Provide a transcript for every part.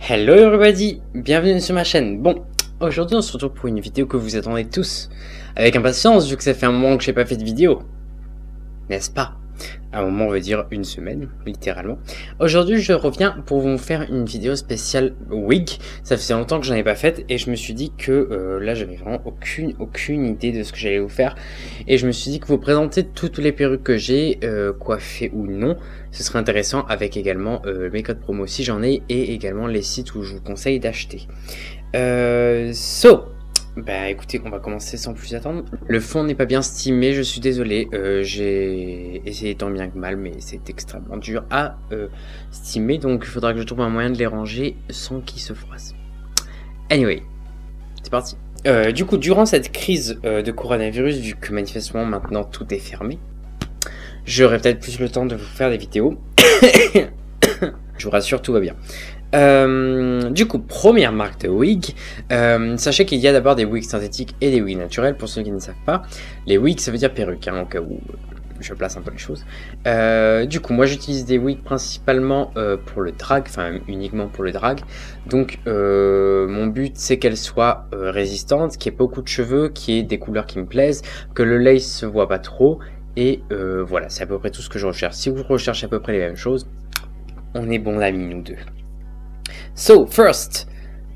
Hello everybody, bienvenue sur ma chaîne. Bon, aujourd'hui on se retrouve pour une vidéo que vous attendez tous avec impatience vu que ça fait un moment que j'ai pas fait de vidéo. N'est-ce pas? Un moment on veut dire une semaine, littéralement. Aujourd'hui je reviens pour vous faire une vidéo spéciale wig. Ça faisait longtemps que j'en ai pas faite et je me suis dit que là j'avais vraiment aucune idée de ce que j'allais vous faire. Et je me suis dit que vous présenter toutes les perruques que j'ai, coiffées ou non, ce serait intéressant avec également mes codes promo si j'en ai et également les sites où je vous conseille d'acheter. Bah écoutez, on va commencer sans plus attendre. Le fond n'est pas bien stimé, je suis désolé. J'ai essayé tant bien que mal, mais c'est extrêmement dur à stimer. Donc il faudra que je trouve un moyen de les ranger sans qu'ils se froissent. Anyway, c'est parti. Du coup, durant cette crise de coronavirus, vu que manifestement maintenant tout est fermé, j'aurai peut-être plus le temps de vous faire des vidéos. Je vous rassure, tout va bien. Du coup, première marque de wig. Sachez qu'il y a d'abord des wigs synthétiques et des wigs naturels. Pour ceux qui ne savent pas, les wigs ça veut dire perruque, hein, au cas où je place un peu les choses. Du coup, moi j'utilise des wigs principalement pour le drag, enfin uniquement pour le drag. Donc mon but c'est qu'elles soient résistantes, qu'il y ait beaucoup de cheveux, qu'il y ait des couleurs qui me plaisent, que le lace se voit pas trop. Et voilà, c'est à peu près tout ce que je recherche. Si vous recherchez à peu près les mêmes choses, on est bons amis nous deux. So, first,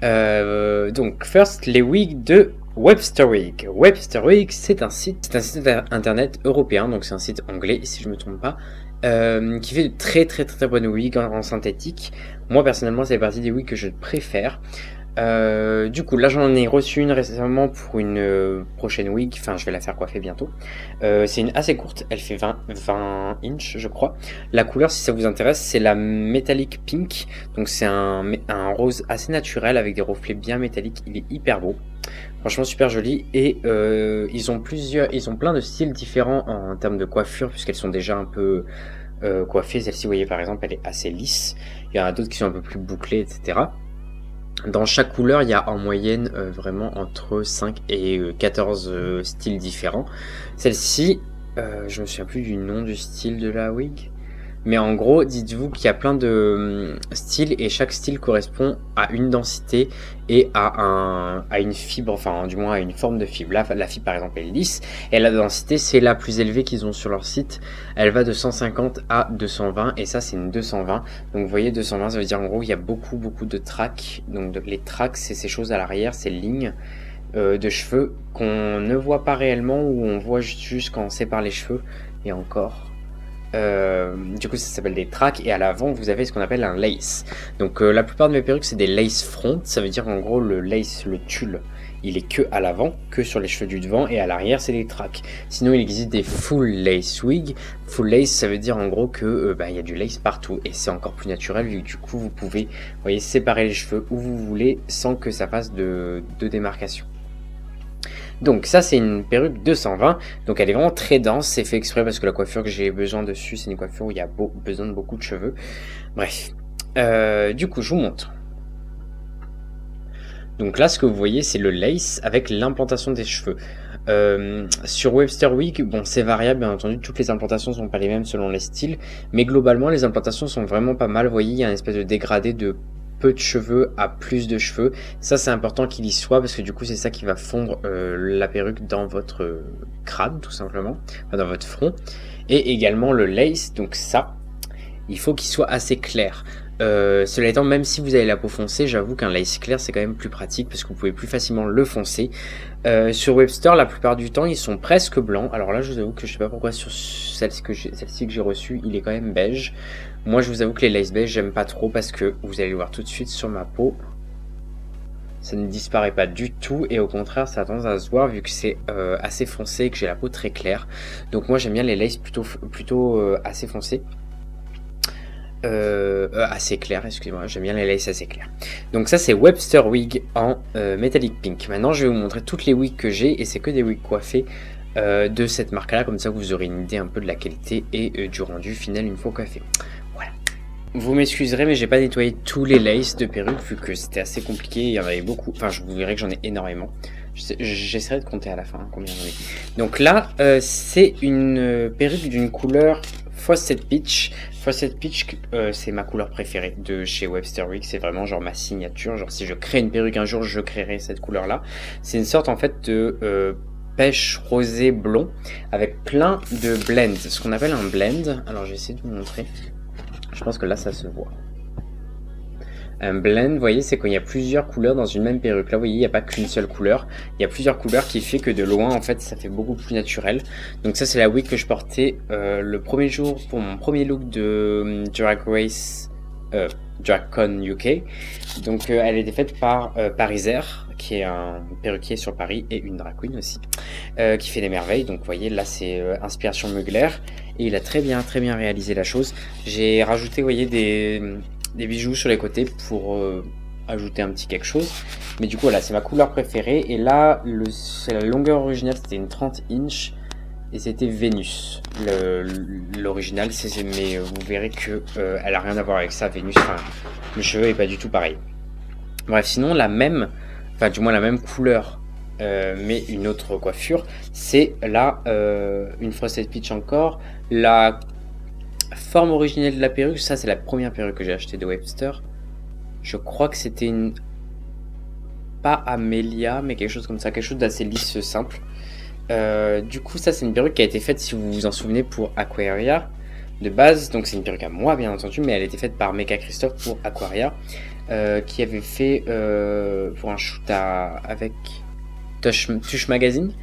les wigs de Webster Wig. Webster Wig, c'est un site internet européen, donc c'est un site anglais, si je me trompe pas, qui fait de très bonnes wigs en synthétique. Moi, personnellement, c'est partie des wigs que je préfère. Du coup, là, j'en ai reçu une récemment pour une prochaine wig. Enfin, je vais la faire coiffer bientôt. C'est une assez courte. Elle fait 20 inches, je crois. La couleur, si ça vous intéresse, c'est la Metallic Pink. Donc, c'est un rose assez naturel avec des reflets bien métalliques. Il est hyper beau. Franchement, super joli. Et ils ont plein de styles différents en termes de coiffure, puisqu'elles sont déjà un peu coiffées. Celle-ci, vous voyez, par exemple, elle est assez lisse. Il y en a d'autres qui sont un peu plus bouclées, etc. Dans chaque couleur, il y a en moyenne vraiment entre 5 et 14 styles différents. Celle-ci, je me souviens plus du nom du style de la wig. Mais en gros, dites-vous qu'il y a plein de styles et chaque style correspond à une densité et à une fibre, enfin du moins à une forme de fibre. Là, la fibre par exemple elle est lisse et la densité c'est la plus élevée qu'ils ont sur leur site. Elle va de 150 à 220 et ça c'est une 220. Donc vous voyez 220 ça veut dire en gros il y a beaucoup de tracks. Donc les tracks c'est ces choses à l'arrière, ces lignes de cheveux qu'on ne voit pas réellement ou on voit juste quand on sépare les cheveux et encore. Du coup ça s'appelle des tracks et à l'avant vous avez ce qu'on appelle un lace. Donc la plupart de mes perruques c'est des lace front, ça veut dire en gros le lace, le tulle il est que à l'avant, que sur les cheveux du devant et à l'arrière c'est des tracks. Sinon il existe des full lace wig. Full lace ça veut dire en gros que il y a du lace partout et c'est encore plus naturel vu que du coup vous pouvez vous voyez, séparer les cheveux où vous voulez sans que ça fasse de démarcation. Donc ça c'est une perruque 220, donc elle est vraiment très dense, c'est fait exprès parce que la coiffure que j'ai besoin dessus c'est une coiffure où il y a besoin de beaucoup de cheveux. Bref, du coup je vous montre. Donc là ce que vous voyez c'est le lace avec l'implantation des cheveux. Sur Webster Wig, bon c'est variable bien entendu, toutes les implantations sont pas les mêmes selon les styles, mais globalement les implantations sont vraiment pas mal, vous voyez il y a une espèce de dégradé de peu de cheveux à plus de cheveux. Ça c'est important qu'il y soit parce que du coup c'est ça qui va fondre la perruque dans votre crâne tout simplement, enfin, dans votre front. Et également le lace, donc ça il faut qu'il soit assez clair. Cela étant, même si vous avez la peau foncée, j'avoue qu'un lace clair c'est quand même plus pratique parce que vous pouvez plus facilement le foncer. Sur Webster la plupart du temps ils sont presque blancs. Alors là je vous avoue que je sais pas pourquoi sur celle-ci que j'ai reçue il est quand même beige. Moi je vous avoue que les lace beige j'aime pas trop parce que vous allez le voir tout de suite sur ma peau, ça ne disparaît pas du tout et au contraire ça a tendance à se voir vu que c'est assez foncé et que j'ai la peau très claire. Donc moi j'aime bien les lace plutôt assez foncés. Assez clair, excusez-moi, j'aime bien les laces assez clairs. Donc ça c'est Webster Wig en Metallic Pink. Maintenant je vais vous montrer toutes les wigs que j'ai et c'est que des wigs coiffés de cette marque là, comme ça vous aurez une idée un peu de la qualité et du rendu final une fois coiffé. Voilà. Vous m'excuserez mais j'ai pas nettoyé tous les laces de perruque vu que c'était assez compliqué, il y en avait beaucoup, enfin je vous verrai que j'en ai énormément. J'essaierai de compter à la fin combien j'en ai. Donc là c'est une perruque d'une couleur Frosted Peach. Frosted Peach, c'est ma couleur préférée de chez Webster Wig. C'est vraiment genre ma signature. Genre si je crée une perruque un jour, je créerai cette couleur-là. C'est une sorte en fait de pêche rosé blond avec plein de blends. Ce qu'on appelle un blend. Alors je vais essayer de vous montrer. Je pense que là ça se voit. Un blend, vous voyez, c'est quand il y a plusieurs couleurs dans une même perruque. Là, vous voyez, il n'y a pas qu'une seule couleur. Il y a plusieurs couleurs qui fait que de loin, en fait, ça fait beaucoup plus naturel. Donc ça, c'est la wig que je portais le premier jour pour mon premier look de Drag Race, DragCon UK. Donc elle était faite par Parisaire, qui est un perruquier sur Paris et une drag queen aussi, qui fait des merveilles. Donc vous voyez, là, c'est inspiration Mugler. Et il a très bien réalisé la chose. J'ai rajouté, vous voyez, des bijoux sur les côtés pour ajouter un petit quelque chose. Mais du coup voilà, c'est ma couleur préférée. Et là c'est la longueur originale, c'était une 30 inch et c'était Vénus. L'original, mais vous verrez que elle a rien à voir avec ça, Vénus. Enfin, le cheveu est pas du tout pareil. Bref, sinon la même, enfin du moins la même couleur, mais une autre coiffure, c'est là une Frosted Peach encore. La forme originelle de la perruque, ça c'est la première perruque que j'ai achetée de Webster. Je crois que c'était une... pas Amelia, mais quelque chose comme ça, quelque chose d'assez lisse, simple. Du coup ça c'est une perruque qui a été faite, si vous vous en souvenez, pour Aquaria de base. Donc c'est une perruque à moi bien entendu, mais elle a été faite par Mecha Christophe pour Aquaria, qui avait fait pour un shoot avec Tush Magazine.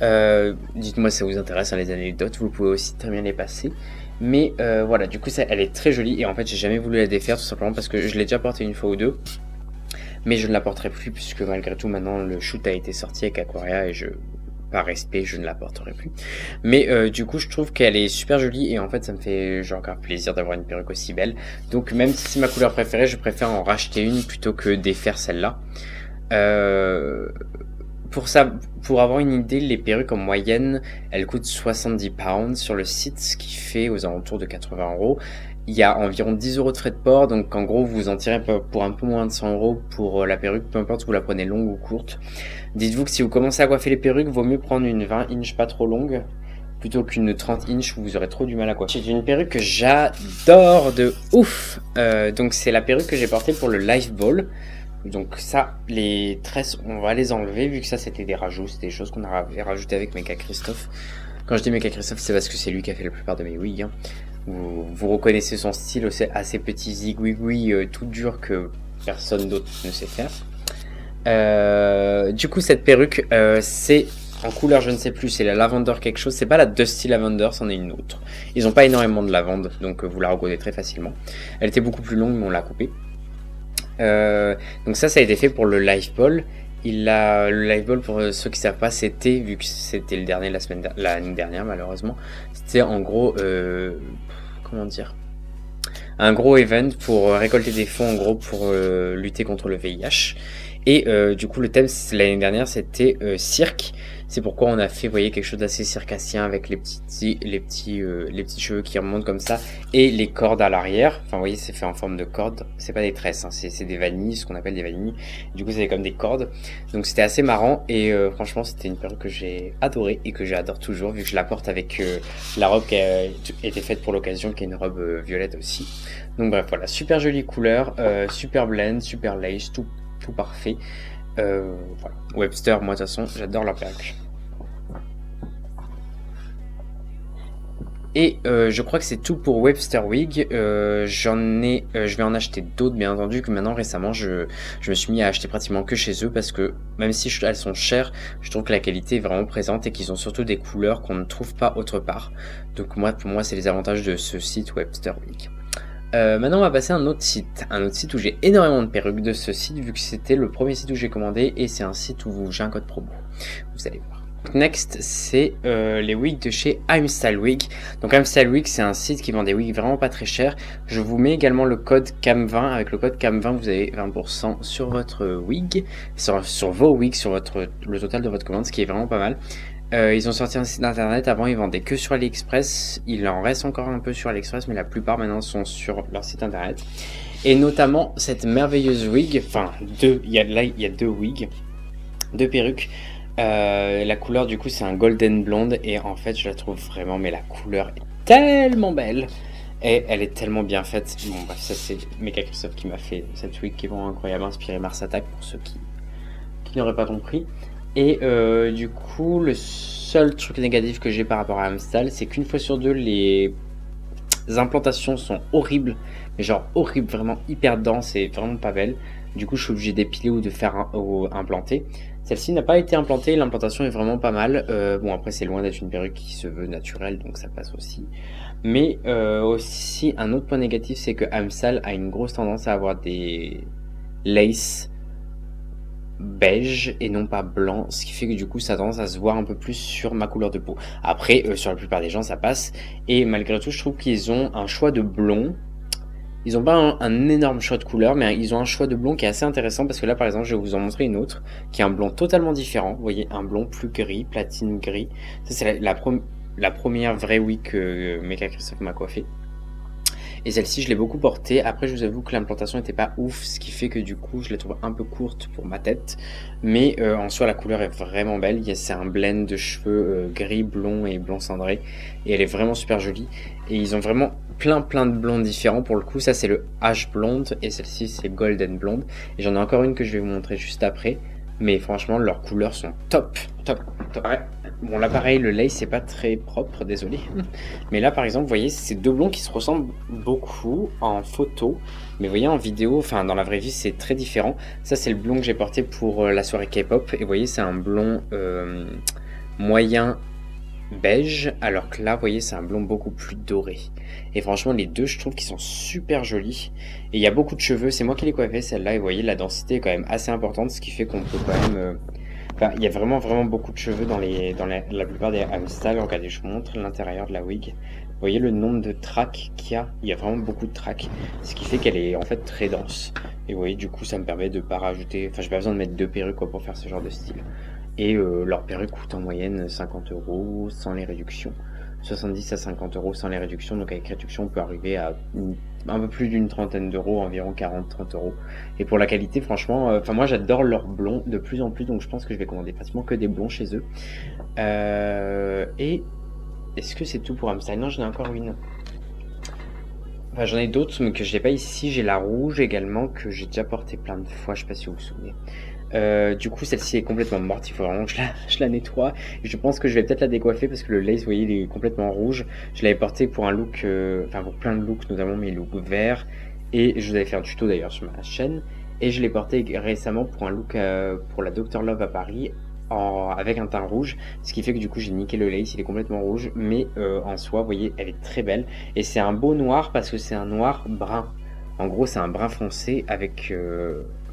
Dites-moi si ça vous intéresse, hein, les anecdotes, vous pouvez aussi très bien les passer. Mais voilà, du coup ça, elle est très jolie et en fait j'ai jamais voulu la défaire tout simplement parce que je l'ai déjà portée une fois ou deux, mais je ne la porterai plus puisque malgré tout maintenant le shoot a été sorti avec Aquaria et par respect je ne la porterai plus. Mais du coup je trouve qu'elle est super jolie et en fait ça me fait genre grave plaisir d'avoir une perruque aussi belle. Donc même si c'est ma couleur préférée, je préfère en racheter une plutôt que défaire celle-là. Pour avoir une idée, les perruques en moyenne, elles coûtent 70 pounds sur le site, ce qui fait aux alentours de 80 €. Il y a environ 10 € de frais de port, donc en gros vous en tirez pour un peu moins de 100 € pour la perruque, peu importe si vous la prenez longue ou courte. Dites-vous que si vous commencez à coiffer les perruques, vaut mieux prendre une 20 inch pas trop longue, plutôt qu'une 30 inch où vous aurez trop du mal à coiffer. C'est une perruque que j'adore de ouf, donc c'est la perruque que j'ai portée pour le live ball. Donc ça, les tresses, on va les enlever vu que ça c'était des rajouts, c'était des choses qu'on avait rajoutées avec Mecha Christophe. Quand je dis Mecha Christophe, c'est parce que c'est lui qui a fait la plupart de mes wigs. Hein. Vous reconnaissez son style assez petit zigouigoui, tout dur que personne d'autre ne sait faire. Du coup cette perruque, c'est en couleur je ne sais plus, c'est la lavender quelque chose, c'est pas la Dusty Lavender, c'en est une autre. Ils ont pas énormément de lavande, donc vous la reconnaîtrez facilement. Elle était beaucoup plus longue mais on l'a coupée. Donc ça a été fait pour le live ball. Le live ball, pour ceux qui savent pas, c'était, vu que c'était le dernier l'année dernière malheureusement, c'était en gros comment dire, un gros event pour récolter des fonds en gros pour lutter contre le VIH. Et du coup le thème l'année dernière c'était cirque. C'est pourquoi on a fait, vous voyez, quelque chose d'assez circassien avec les petits cheveux qui remontent comme ça et les cordes à l'arrière. Enfin, vous voyez, c'est fait en forme de cordes. C'est pas des tresses, hein, c'est des vanilles, ce qu'on appelle des vanilles. Du coup, c'est comme des cordes. Donc, c'était assez marrant et franchement, c'était une perruque que j'ai adorée et que j'adore toujours vu que je la porte avec la robe qui a été faite pour l'occasion, qui est une robe violette aussi. Donc, bref, voilà, super jolie couleur, super blend, super lace, tout parfait. Voilà. Webster, moi de toute façon j'adore leur perruque. Et je crois que c'est tout pour Webster Wig. Je vais en acheter d'autres bien entendu, que maintenant récemment je me suis mis à acheter pratiquement que chez eux parce que même si elles sont chères, je trouve que la qualité est vraiment présente et qu'ils ont surtout des couleurs qu'on ne trouve pas autre part. Donc pour moi c'est les avantages de ce site Webster Wig. Maintenant on va passer à un autre site où j'ai énormément de perruques de ce site vu que c'était le premier site où j'ai commandé et c'est un site où j'ai un code promo, vous allez voir. Next c'est les wigs de chez I'm Style Wig. Donc I'm Style Wig c'est un site qui vend des wigs vraiment pas très chers. Je vous mets également le code CAM20, avec le code CAM20 vous avez 20% sur votre wig, sur vos wigs, sur le total de votre commande, ce qui est vraiment pas mal. Ils ont sorti un site internet, avant ils vendaient que sur AliExpress, il en reste encore un peu sur AliExpress mais la plupart maintenant sont sur leur site internet. Et notamment cette merveilleuse wig, enfin il y a deux wigs, deux perruques. La couleur du coup c'est un golden blonde et en fait je la trouve vraiment, mais la couleur est tellement belle. Et elle est tellement bien faite. Bon, bref, ça c'est Mecha Christophe qui m'a fait cette wig qui est vraiment incroyable, inspiré Mars Attack pour ceux qui n'auraient pas compris. Et du coup, le seul truc négatif que j'ai par rapport à Amstal, c'est qu'une fois sur deux, les implantations sont horribles, mais genre horribles, vraiment hyper denses et vraiment pas belles. Du coup, je suis obligé d'épiler ou de faire implanter. Celle-ci n'a pas été implantée, l'implantation est vraiment pas mal. Bon, après, c'est loin d'être une perruque qui se veut naturelle, donc ça passe aussi. Mais aussi, un autre point négatif, c'est que Amstal a une grosse tendance à avoir des laces beige et non pas blanc, ce qui fait que du coup ça a tendance à se voir un peu plus sur ma couleur de peau. Après, sur la plupart des gens ça passe, et malgré tout je trouve qu'ils ont un choix de blond. Ils ont pas un énorme choix de couleur, mais ils ont un choix de blond qui est assez intéressant, parce que là par exemple je vais vous en montrer une autre qui est un blond totalement différent. Vous voyez, un blond plus gris, platine gris. Ça c'est la première vraie wig que Mecha Christophe m'a coiffé. Et celle-ci, je l'ai beaucoup portée. Après, je vous avoue que l'implantation n'était pas ouf, ce qui fait que du coup, je la trouve un peu courte pour ma tête. Mais en soi, la couleur est vraiment belle. C'est un blend de cheveux gris, blond et blond cendré. Et elle est vraiment super jolie. Et ils ont vraiment plein de blondes différents. Pour le coup, ça c'est le H blonde et celle-ci c'est golden blonde. Et j'en ai encore une que je vais vous montrer juste après. Mais franchement, leurs couleurs sont top. Ouais. Bon, là pareil, le lace c'est pas très propre, désolé. Mais là par exemple, vous voyez, c'est deux blonds qui se ressemblent beaucoup en photo. Mais vous voyez, en vidéo, enfin dans la vraie vie, c'est très différent. Ça c'est le blond que j'ai porté pour la soirée K-pop. Et vous voyez, c'est un blond moyen beige. Alors que là, vous voyez, c'est un blond beaucoup plus doré. Et franchement, les deux, je trouve qu'ils sont super jolis. Et il y a beaucoup de cheveux. C'est moi qui les coiffé celle-là. Et vous voyez, la densité est quand même assez importante. Ce qui fait qu'on peut quand même... Enfin, il y a vraiment beaucoup de cheveux dans la plupart des Amstal. Regardez, je vous montre l'intérieur de la wig. Vous voyez le nombre de tracks qu'il y a. Il y a vraiment beaucoup de tracks. Ce qui fait qu'elle est en fait très dense. Et vous voyez, du coup, ça me permet de pas rajouter... Enfin, j'ai pas besoin de mettre deux perruques pour faire ce genre de style. Et leur perruque coûte en moyenne 50 € sans les réductions. 70 à 50 € sans les réductions. Donc avec réduction, on peut arriver à un peu plus d'une trentaine d'euros, environ 40-30 €. Et pour la qualité, franchement, enfin moi j'adore leurs blonds de plus en plus. Donc je pense que je vais commander pratiquement que des blonds chez eux. Et est-ce que c'est tout pour Amstal? Non, j'en ai encore une. Enfin, j'en ai d'autres, mais que je n'ai pas ici. J'ai la rouge également, que j'ai déjà portée plein de fois. Je sais pas si vous vous souvenez. Du coup, celle-ci est complètement morte. Il faut vraiment que je la nettoie. Et je pense que je vais peut-être la décoiffer parce que le lace, vous voyez, il est complètement rouge. Je l'avais porté pour un look, enfin pour plein de looks, notamment mes looks verts. Et je vous avais fait un tuto d'ailleurs sur ma chaîne. Et je l'ai porté récemment pour un look pour la Dr Love à Paris. Avec un teint rouge, ce qui fait que du coup j'ai niqué le lace, il est complètement rouge, mais en soi, vous voyez, elle est très belle. Et c'est un beau noir parce que c'est un noir brun. En gros, c'est un brun foncé avec...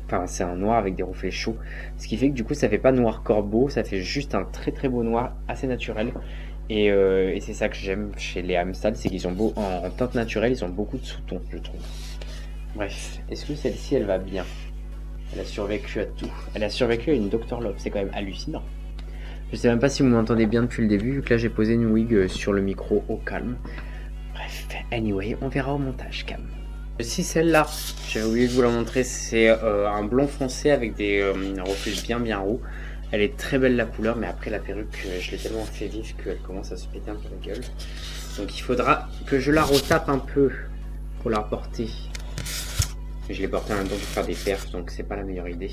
Enfin, c'est un noir avec des reflets chauds. Ce qui fait que du coup, ça fait pas noir corbeau, ça fait juste un très beau noir, assez naturel. Et c'est ça que j'aime chez les Amstal, c'est qu'ils ont beau en teinte naturelle, ils ont beaucoup de sous-tons, je trouve. Bref, est-ce que celle-ci, elle va bien? Elle a survécu à tout. Elle a survécu à une Dr Love, c'est quand même hallucinant. Je sais même pas si vous m'entendez bien depuis le début, vu que là j'ai posé une wig sur le micro au calme. Bref, anyway, on verra au montage, Cam. Si celle-là, j'avais oublié de vous la montrer, c'est un blond foncé avec des reflets bien hauts. Elle est très belle la couleur, mais après la perruque, je l'ai tellement fait vif qu'elle commence à se péter un peu la gueule. Donc il faudra que je la retape un peu pour la reporter. Je l'ai porté en même temps pour faire des perfs, donc c'est pas la meilleure idée.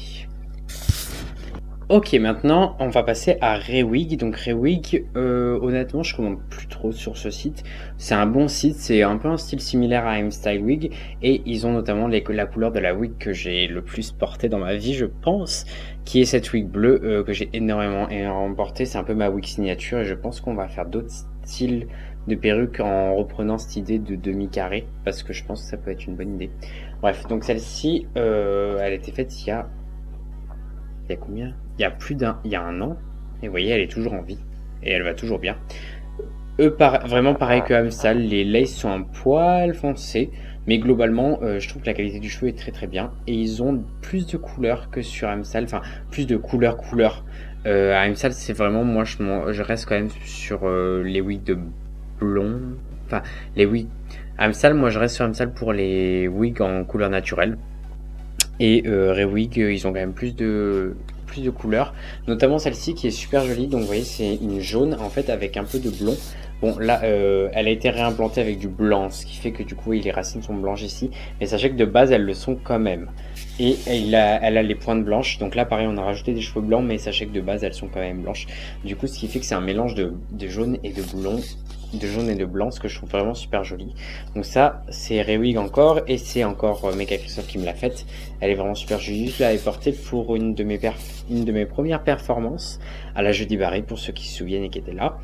Ok, maintenant on va passer à Rewig. Donc Rewig, honnêtement je commande plus trop sur ce site. C'est un bon site, c'est un peu un style similaire à M-Style Wig. Et ils ont notamment la couleur de la wig que j'ai le plus portée dans ma vie, je pense. Qui est cette wig bleue que j'ai énormément portée. C'est un peu ma wig signature et je pense qu'on va faire d'autres styles de perruques en reprenant cette idée de demi-carré. Parce que je pense que ça peut être une bonne idée. Bref, donc celle-ci, elle a été faite il y a combien? Il y a un an. Et vous voyez, elle est toujours en vie. Et elle va toujours bien. Vraiment pareil que Amstal, les laces sont un poil foncé. Mais globalement, je trouve que la qualité du cheveu est très bien. Et ils ont plus de couleurs que sur Amstal. Enfin, plus de couleurs. À Amstal, c'est vraiment, moi, je reste quand même sur les wigs de blond. Enfin, les wigs. Amstal, moi, je reste sur Amstal pour les wigs en couleur naturelle. Et Rewig, ils ont quand même plus de couleurs, notamment celle-ci qui est super jolie. Donc vous voyez, c'est une jaune en fait avec un peu de blond. Bon, là, elle a été réimplantée avec du blanc, ce qui fait que du coup, oui, les racines sont blanches ici. Mais sachez que de base, elles le sont quand même. Et elle a les pointes blanches. Donc là, pareil, on a rajouté des cheveux blancs, mais sachez que de base, elles sont quand même blanches. Du coup, ce qui fait que c'est un mélange de jaune et de blond, de jaune et de blanc, ce que je trouve vraiment super joli. Donc ça, c'est Rewig encore, et c'est encore Mecha Christophe qui me l'a faite. Elle est vraiment super jolie. Je l'avais portée pour une de mes premières performances à la Jeudi Barré, pour ceux qui se souviennent et qui étaient là.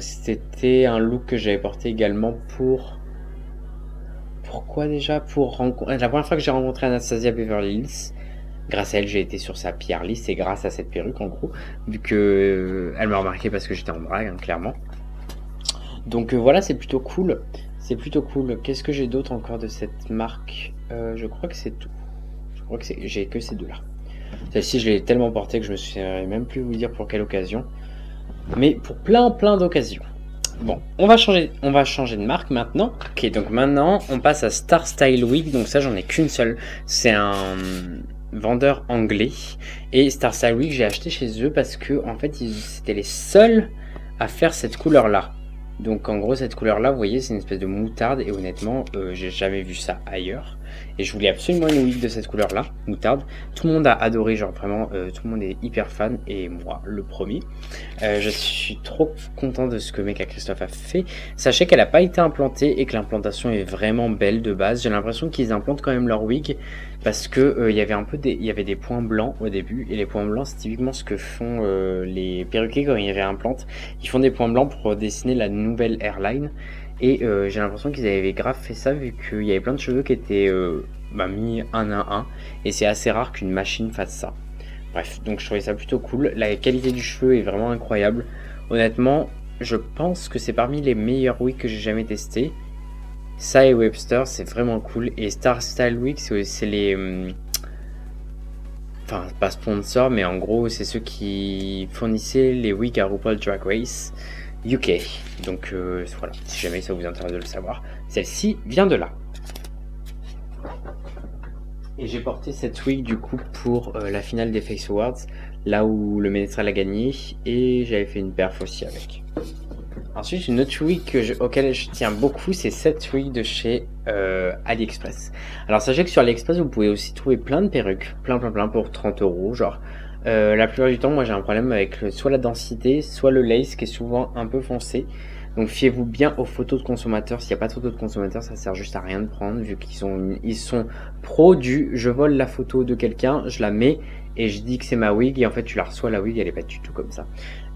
C'était un look que j'avais porté également pour... Pourquoi déjà? Pour rencontrer... La première fois que j'ai rencontré Anastasia Beverly Hills, grâce à elle, j'ai été sur sa PR list, et grâce à cette perruque, en gros, vu que elle m'a remarqué parce que j'étais en drague, hein, clairement. Donc voilà, c'est plutôt cool. C'est plutôt cool. Qu'est-ce que j'ai d'autre encore de cette marque? Je crois que c'est tout. Je crois que j'ai que ces deux-là. Celle-ci, je l'ai tellement portée que je me souviens même plus vous dire pour quelle occasion. Mais pour plein d'occasions. Bon, on va changer de marque maintenant. Ok, donc maintenant, on passe à Star Style Wig. Donc ça, j'en ai qu'une seule. C'est un vendeur anglais. Et Star Style Wig, j'ai acheté chez eux parce que, en fait, c'était les seuls à faire cette couleur-là. Donc en gros, cette couleur-là, vous voyez, c'est une espèce de moutarde. Et honnêtement, j'ai jamais vu ça ailleurs. Et je voulais absolument une wig de cette couleur-là, moutarde. Tout le monde a adoré, genre vraiment, tout le monde est hyper fan, et moi, le premier. Je suis trop content de ce que Mecha Christophe a fait. Sachez qu'elle n'a pas été implantée et que l'implantation est vraiment belle de base. J'ai l'impression qu'ils implantent quand même leur wig parce que il y avait des points blancs au début, et les points blancs, c'est typiquement ce que font les perruquiers quand ils réimplantent. Ils font des points blancs pour dessiner la nouvelle airline. Et j'ai l'impression qu'ils avaient grave fait ça, vu qu'il y avait plein de cheveux qui étaient mis un à un. Et c'est assez rare qu'une machine fasse ça. Bref, donc je trouvais ça plutôt cool. La qualité du cheveu est vraiment incroyable. Honnêtement, je pense que c'est parmi les meilleurs wigs que j'ai jamais testé. Ça et Webster, c'est vraiment cool. Et Star Style Wig, c'est les... Enfin, pas sponsor, mais en gros, c'est ceux qui fournissaient les wigs à RuPaul Drag Race UK. Donc voilà, si jamais ça vous intéresse de le savoir, celle-ci vient de là. Et j'ai porté cette wig du coup pour la finale des Face Awards, là où le Ménestrel a gagné, et j'avais fait une perf aussi avec. Ensuite, une autre wig auquel je tiens beaucoup, c'est cette wig de chez AliExpress. Alors sachez que sur AliExpress, vous pouvez aussi trouver plein de perruques, plein pour 30 €, genre. La plupart du temps, moi j'ai un problème avec soit la densité, soit le lace qui est souvent un peu foncé. Donc fiez-vous bien aux photos de consommateurs. S'il n'y a pas de photos de consommateurs, ça sert juste à rien de prendre, vu qu'ils sont pro du je vole la photo de quelqu'un, je la mets et je dis que c'est ma wig, et en fait tu la reçois, la wig, elle est pas du tout comme ça.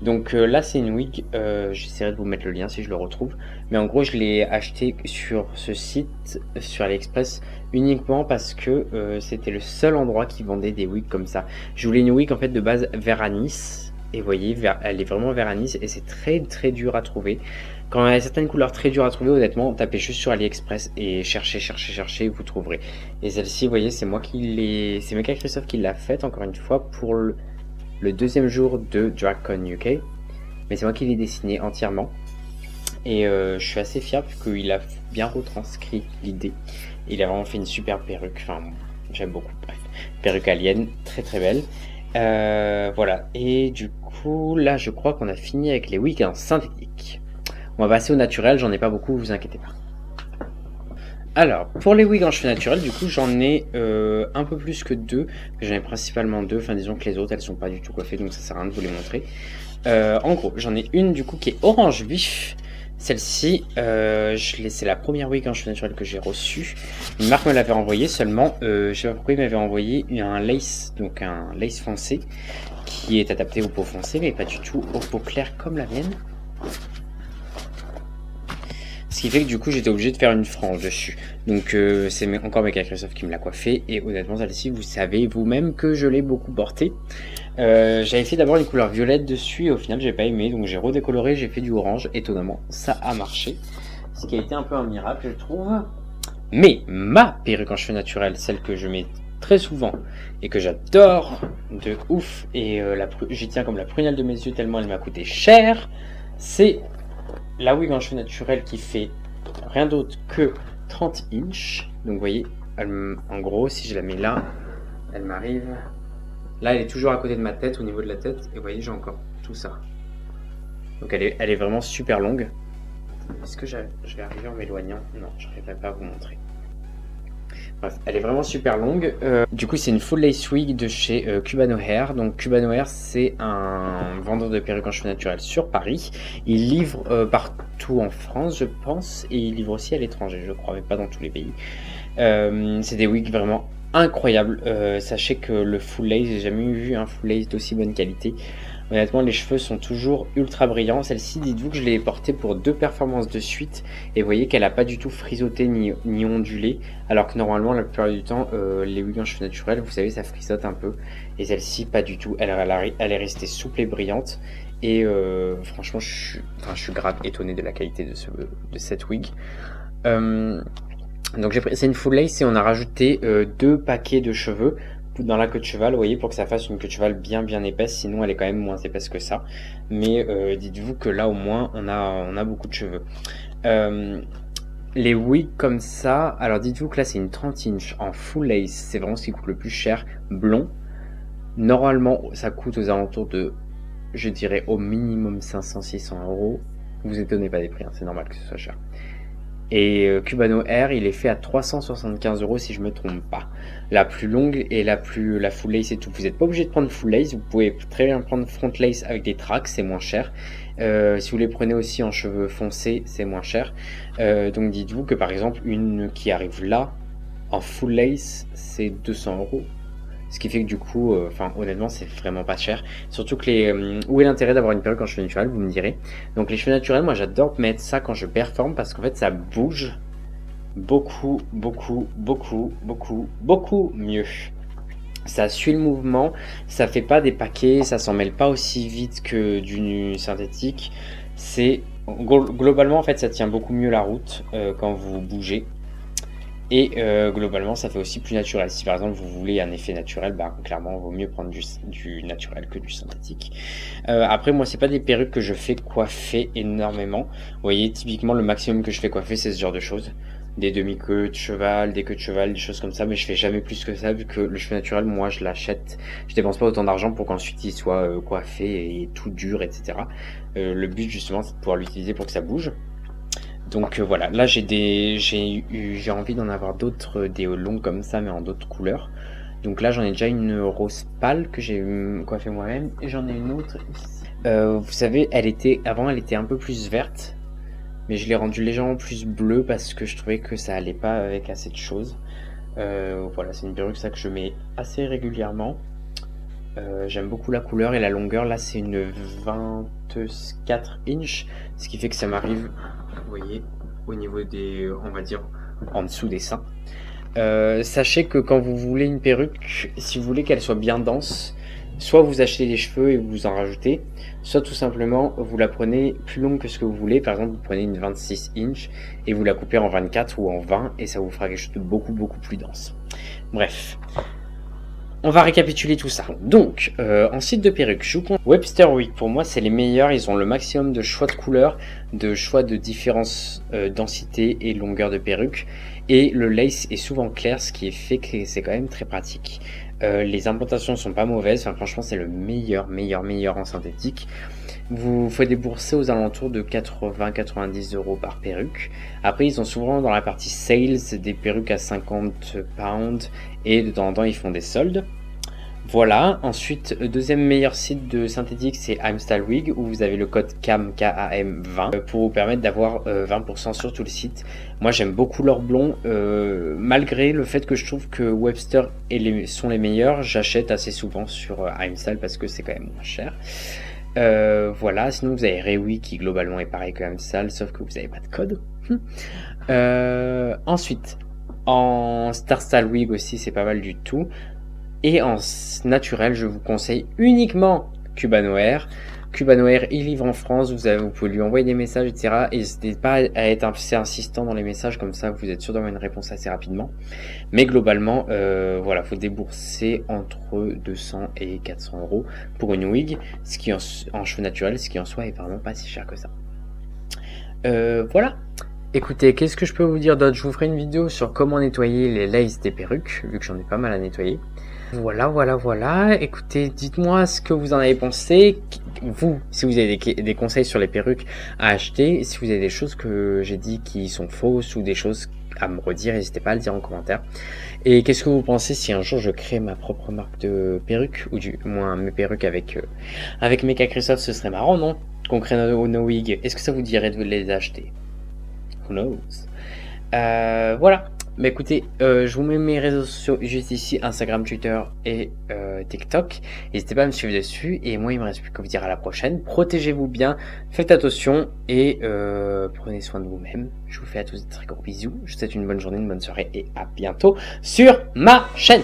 Donc là c'est une wig, j'essaierai de vous mettre le lien si je le retrouve, mais en gros je l'ai acheté sur ce site, sur AliExpress, uniquement parce que c'était le seul endroit qui vendait des wigs comme ça. Je voulais une wig en fait de base vers à Nice, et vous voyez, elle est vraiment vers à Nice, et c'est très dur à trouver. Quand il y a certaines couleurs très dures à trouver, honnêtement, tapez juste sur AliExpress et cherchez, vous trouverez. Et celle-ci, vous voyez, c'est Mecha Christophe qui l'a faite, encore une fois, pour le deuxième jour de DragCon UK. Mais c'est moi qui l'ai dessinée entièrement. Et je suis assez fier, puisqu'il a bien retranscrit l'idée. Il a vraiment fait une super perruque, enfin, j'aime beaucoup, bref. Perruque alien, très belle. Voilà, et du coup, là, je crois qu'on a fini avec les wigs en synthétique. On va passer au naturel, j'en ai pas beaucoup, vous inquiétez pas. Alors, pour les wigs en cheveux naturels, du coup, j'en ai un peu plus que deux. J'en ai principalement deux, enfin disons que les autres, elles sont pas du tout coiffées, donc ça sert à rien de vous les montrer. En gros, j'en ai une du coup qui est orange vif. Celle-ci, c'est la première wig en cheveux naturels que j'ai reçue. Une marque me l'avait envoyée seulement, je sais pas pourquoi il m'avait envoyé un lace, donc un lace foncé, qui est adapté aux peaux foncées, mais pas du tout aux peaux claires comme la mienne. Ce qui fait que du coup j'étais obligé de faire une frange dessus. Donc c'est encore Mecha Christophe qui me l'a coiffé. Et honnêtement celle-ci, vous savez vous-même que je l'ai beaucoup portée. J'avais fait d'abord une couleur violette dessus et au final j'ai pas aimé. Donc j'ai redécoloré, j'ai fait du orange. Étonnamment ça a marché. Ce qui a été un peu un miracle je trouve. Mais ma perruque en cheveux naturels, celle que je mets très souvent et que j'adore de ouf. Et j'y tiens comme la prunelle de mes yeux tellement elle m'a coûté cher. C'est la wig en cheveux naturels qui fait rien d'autre que 30 inches. Donc vous voyez, en gros, si je la mets là, elle m'arrive. Là, elle est toujours à côté de ma tête, au niveau de la tête. Et vous voyez, j'ai encore tout ça. Donc elle est vraiment super longue. Est-ce que je vais arriver en m'éloignant? Non, je n'arriverai pas à vous montrer. Bref, elle est vraiment super longue. Du coup, c'est une full lace wig de chez Cubano Hair. Donc, Cubano Hair, c'est un vendeur de perruques en cheveux naturels sur Paris. Il livre partout en France, je pense, et il livre aussi à l'étranger, je crois, mais pas dans tous les pays. C'est des wigs vraiment incroyables. Sachez que le full lace, j'ai jamais vu un full lace d'aussi bonne qualité. Honnêtement, les cheveux sont toujours ultra brillants. Celle-ci, dites-vous que je l'ai portée pour 2 performances de suite. Et vous voyez qu'elle n'a pas du tout frisotté ni ondulé. Alors que normalement, la plupart du temps, les wigs en cheveux naturels, vous savez, ça frisote un peu. Et celle-ci, pas du tout. Elle est restée souple et brillante. Et franchement, je suis grave étonné de la qualité de cette wig. Donc c'est une full lace et on a rajouté 2 paquets de cheveux dans la queue de cheval, vous voyez, pour que ça fasse une queue de cheval bien épaisse, sinon elle est quand même moins épaisse que ça. Mais dites-vous que là au moins on a beaucoup de cheveux. Les wigs comme ça, alors dites-vous que là c'est une 30 inch en full lace, c'est vraiment ce qui coûte le plus cher, blond. Normalement ça coûte aux alentours de, je dirais au minimum 500-600 euros. Vous étonnez pas des prix, hein, c'est normal que ce soit cher. Et Cubano Hair, il est fait à 375 euros si je me trompe pas. La plus longue et la full lace et tout. Vous n'êtes pas obligé de prendre full lace, vous pouvez très bien prendre front lace avec des tracks, c'est moins cher. Si vous les prenez aussi en cheveux foncés, c'est moins cher. Donc dites-vous que par exemple une qui arrive là, en full lace, c'est 200 euros. Ce qui fait que du coup, honnêtement, c'est vraiment pas cher. Surtout que où est l'intérêt d'avoir une perruque en cheveux naturels, vous me direz. Donc les cheveux naturels, moi j'adore mettre ça quand je performe parce qu'en fait ça bouge beaucoup mieux. Ça suit le mouvement, ça fait pas des paquets, ça s'en mêle pas aussi vite que du synthétique. C'est globalement en fait ça tient beaucoup mieux la route quand vous bougez. Et globalement ça fait aussi plus naturel. Si par exemple vous voulez un effet naturel, bah clairement il vaut mieux prendre du naturel que du synthétique. Après moi c'est pas des perruques que je fais coiffer énormément. Vous voyez typiquement le maximum que je fais coiffer c'est ce genre de choses. Des demi-queues de cheval, des queues de cheval, des choses comme ça, mais je fais jamais plus que ça vu que le cheveu naturel moi je l'achète. Je dépense pas autant d'argent pour qu'ensuite il soit coiffé et tout dur, etc. Le but justement c'est de pouvoir l'utiliser pour que ça bouge. Donc voilà, là j'ai envie d'en avoir d'autres, des longs comme ça mais en d'autres couleurs. Donc là j'en ai déjà une rose pâle que j'ai coiffée moi-même et j'en ai une autre ici. Vous savez, avant elle était un peu plus verte, mais je l'ai rendue légèrement plus bleue parce que je trouvais que ça allait pas avec assez de choses. Voilà, c'est une perruque ça que je mets assez régulièrement. J'aime beaucoup la couleur et la longueur. Là c'est une 24 inch, ce qui fait que ça m'arrive, vous voyez, au niveau des, on va dire, en dessous des seins. Sachez que quand vous voulez une perruque, si vous voulez qu'elle soit bien dense, soit vous achetez des cheveux et vous en rajoutez, soit tout simplement vous la prenez plus longue que ce que vous voulez. Par exemple vous prenez une 26 inch et vous la coupez en 24 ou en 20 et ça vous fera quelque chose de beaucoup plus dense. Bref, on va récapituler tout ça. Donc, en site de perruques, je vous conseille Webster Wig. Pour moi, c'est les meilleurs. Ils ont le maximum de choix de couleurs, de choix de différence densité et longueur de perruque. Et le lace est souvent clair, ce qui fait que c'est quand même très pratique. Les implantations sont pas mauvaises. Enfin, franchement, c'est le meilleur en synthétique. Vous faut débourser aux alentours de 80-90 euros par perruque. Après, ils ont souvent dans la partie sales des perruques à 50 pounds et de temps en temps, ils font des soldes. Voilà, ensuite, deuxième meilleur site de synthétique, c'est I'm Style Wig, où vous avez le code CAM, KAM20, pour vous permettre d'avoir 20% sur tout le site. Moi, j'aime beaucoup leur blond, malgré le fait que je trouve que Webster sont les meilleurs, j'achète assez souvent sur I'm Style parce que c'est quand même moins cher. Voilà, sinon vous avez Rewi qui globalement est pareil que I'm Style, sauf que vous n'avez pas de code. Ensuite, en Star Style Wig aussi, c'est pas mal du tout. Et en naturel, je vous conseille uniquement Cubano Hair. Cubano Hair, il livre en France, vous pouvez lui envoyer des messages, etc. Et n'hésitez pas à être assez insistant dans les messages, comme ça vous êtes sûr d'avoir une réponse assez rapidement. Mais globalement, voilà, faut débourser entre 200 et 400 euros pour une wig, ce qui en cheveux naturels, ce qui en soi est vraiment pas si cher que ça. Voilà. Écoutez, qu'est-ce que je peux vous dire d'autre? Je vous ferai une vidéo sur comment nettoyer les laces des perruques, vu que j'en ai pas mal à nettoyer. Voilà. Écoutez, dites-moi ce que vous en avez pensé. Vous, si vous avez des conseils sur les perruques à acheter, si vous avez des choses que j'ai dit qui sont fausses ou des choses à me redire, n'hésitez pas à le dire en commentaire. Et qu'est-ce que vous pensez si un jour je crée ma propre marque de perruques, ou du moins mes perruques avec Mecha Christophe, ce serait marrant, non? Qu'on crée nos wigs. Est-ce que ça vous dirait de les acheter? Who knows? Voilà. Mais écoutez, je vous mets mes réseaux sociaux juste ici, Instagram, Twitter et TikTok. N'hésitez pas à me suivre dessus. Et moi, il me reste plus qu'à vous dire à la prochaine. Protégez-vous bien, faites attention et prenez soin de vous-même. Je vous fais à tous des très gros bisous. Je vous souhaite une bonne journée, une bonne soirée et à bientôt sur ma chaîne.